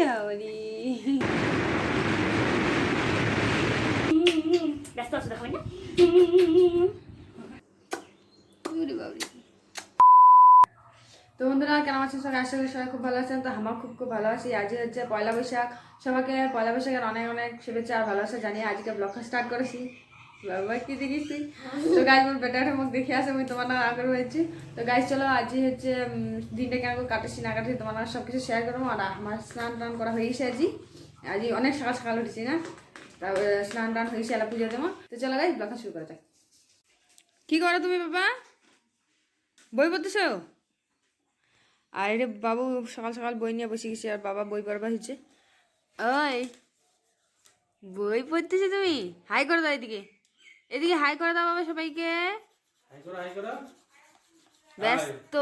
বাবারি ব্যস্ত আছো দেখো না বাবারি। তো বন্ধুরা কেমন আছেন সবাই? আশা করি সবাই খুব ভালো আছেন। তো আমার খুব খুব ভালো আছি। আজকে হচ্ছে পয়লা বৈশাখ। সবাইকে পয়লা বৈশাখের অনেক অনেক শুভেচ্ছা আর ভালোবাসা জানিয়ে আজকে ব্লগটা স্টার্ট করেছি। বাবা কি দেখিস তো গাছ মোর বেটাটা মুখ দেখে আসে আমি তোমার না আগর হয়েছি। তো গাছ চলো আজ হচ্ছে দিনটা কেন কাটেছি না কাটেছি তোমার সব কিছু শেয়ার করবো। আর আমার স্নান টান করা হয়ে গেছে আজ অনেক সকাল সকাল উঠেছি না, তারপরে স্নান টান হয়েছে এলা পুজো দেবো। তো চলো গাছ ব্লগটা শুরু করা যাক। কি করো তুমি বাবা? বই পড়তেছো? আর রে বাবু সকাল সকাল বই নিয়ে বসে গেছি আর বাবা বই পড়বা হচ্ছে। ওই বই পড়তেছো তুমি? হাই করে দাও এদিকে, এদিকে হাই করে দাও বাবা সবাইকে। ব্যস্ত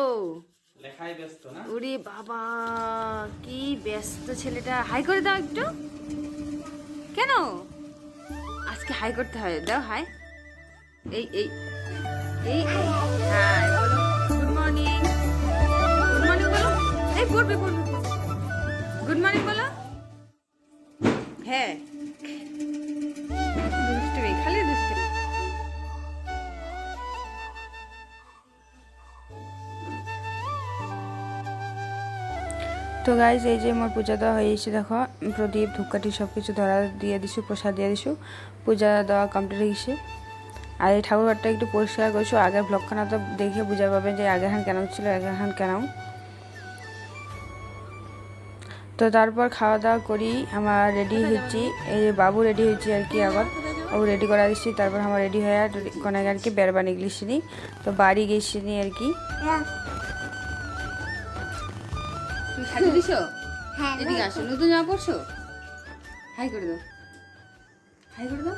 লেখাই ব্যস্ত না? ওরে বাবা কি ব্যস্ত ছেলেটা। হাই করে দাও একটু। কেন আজকে হাই করতে হয়? দাও হাই। এই এই এই হাই বলো। গুড মর্নিং, গুড মর্নিং বলো। এই পড়বে পড়বে। গুড মর্নিং বলো। হ্যাঁ দুষ্টুমি, খালি দুষ্টুমি। তো গাইজ এই যে মোর পূজা দেওয়া হয়ে গেছে, দেখো প্রদীপ ধূপকাঠি সব কিছু ধরা দিয়ে দিছু, প্রসাদ দিয়ে দিছু, পূজা দেওয়া কমপ্লিট হয়ে গেছে। আর এই ঠাকুরঘরটা একটু পরিষ্কার করছো। আগের ব্লগখানা তো দেখে বুঝা পাবেন যে আগের হান কেন ছিল, আগের হান কেন। তো তারপর খাওয়া দাওয়া করি, আমার রেডি হচ্ছি। এই যে বাবু রেডি হয়েছি আর কি, আবার বাবু রেডি করা দিচ্ছি। তারপর আমার রেডি হয়ে কোনাকে আর কি বেরবানি গেছিনি, তো বাড়ি গেছিনি আর কি। তুমি সাজে দিছো? এদিকে আসো, নতুন জামা পরছো? হাই করে দাও, হাই করে দাও।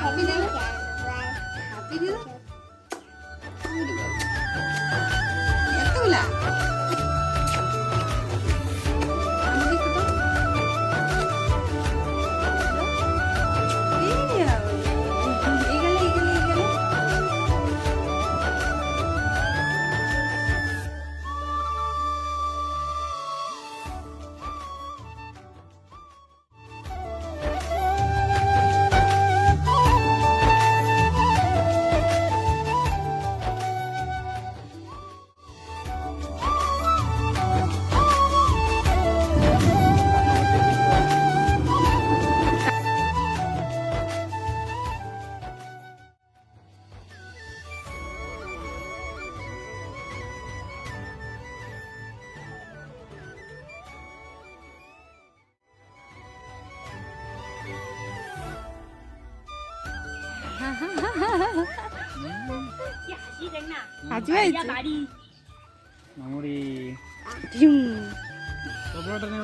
হ্যাপি দিল এতগুলা।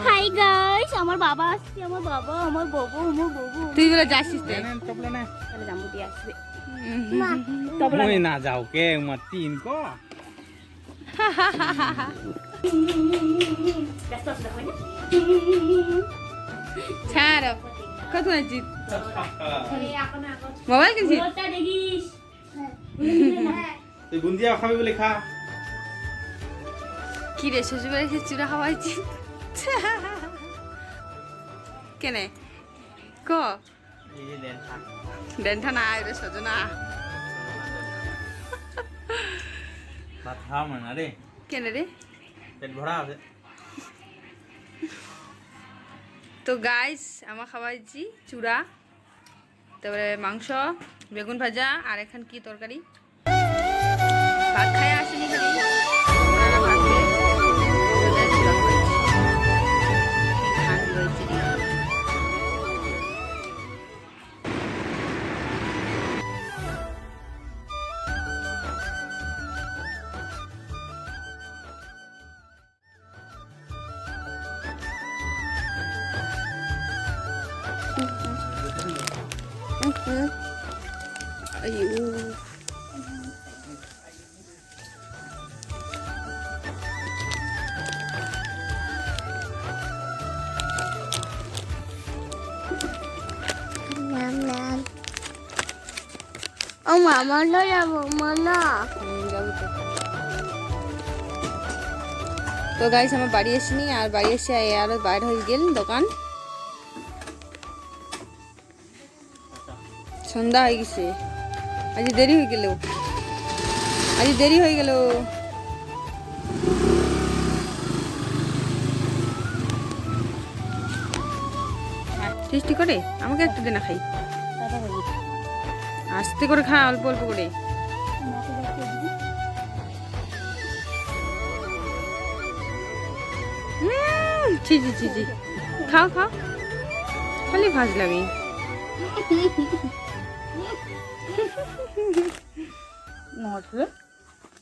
হাই গাইস, আমার বাবা আসছে, আমার বাবা, আমার বাবু, আমার বাবু। তুই বলে যাচ্ছিস তো? তাহলে জাম্বু দিয়ে আসবে। মই না যাও কে মা তিন কো ব্যস্ত আছো দেখো না? ছাড়ো কত আছি মোবাইল কিনছিস? ওটা দেখিস। তুই বুন্দিয়া খাবি বলে খা। কি রে শ্বশুরবাড়ি এসে চূড়া খাওয়াইছি কেনে ক এই লেনটা ডেন্ঠা না রে সজনা ভাত খাও না রে, কেনে রে। পেট ভরা আছে। তো গাইস আমার খাওয়াইছি চূড়া, তারপরে মাংস, বেগুন ভাজা, আর এখন কি তরকারি। ভাত খাই আসেনি খালি ওনারা ভাত খেয়ে ওদের চূড়া খাওয়াইছি। কি খান হয়েছে রে। Ayo. ও মামা না যাবো মানা। যাবো তো। তো গাইস আমার বাড়ি আসিনি, আর বাড়ি এসে আর বাইরে হয়ে গেল দোকান, সন্ধ্যা হয়ে গেছে, আজ দেরি হয়ে গেল, আজ দেরি হয়ে গেল। টেস্টি করে আমাকে একটা দে না, খাই আস্তে করে খা, অল্প অল্প করে। ছি ছি ছি ছি, খাও খাও, খালি ভাজলামি। নষ্ট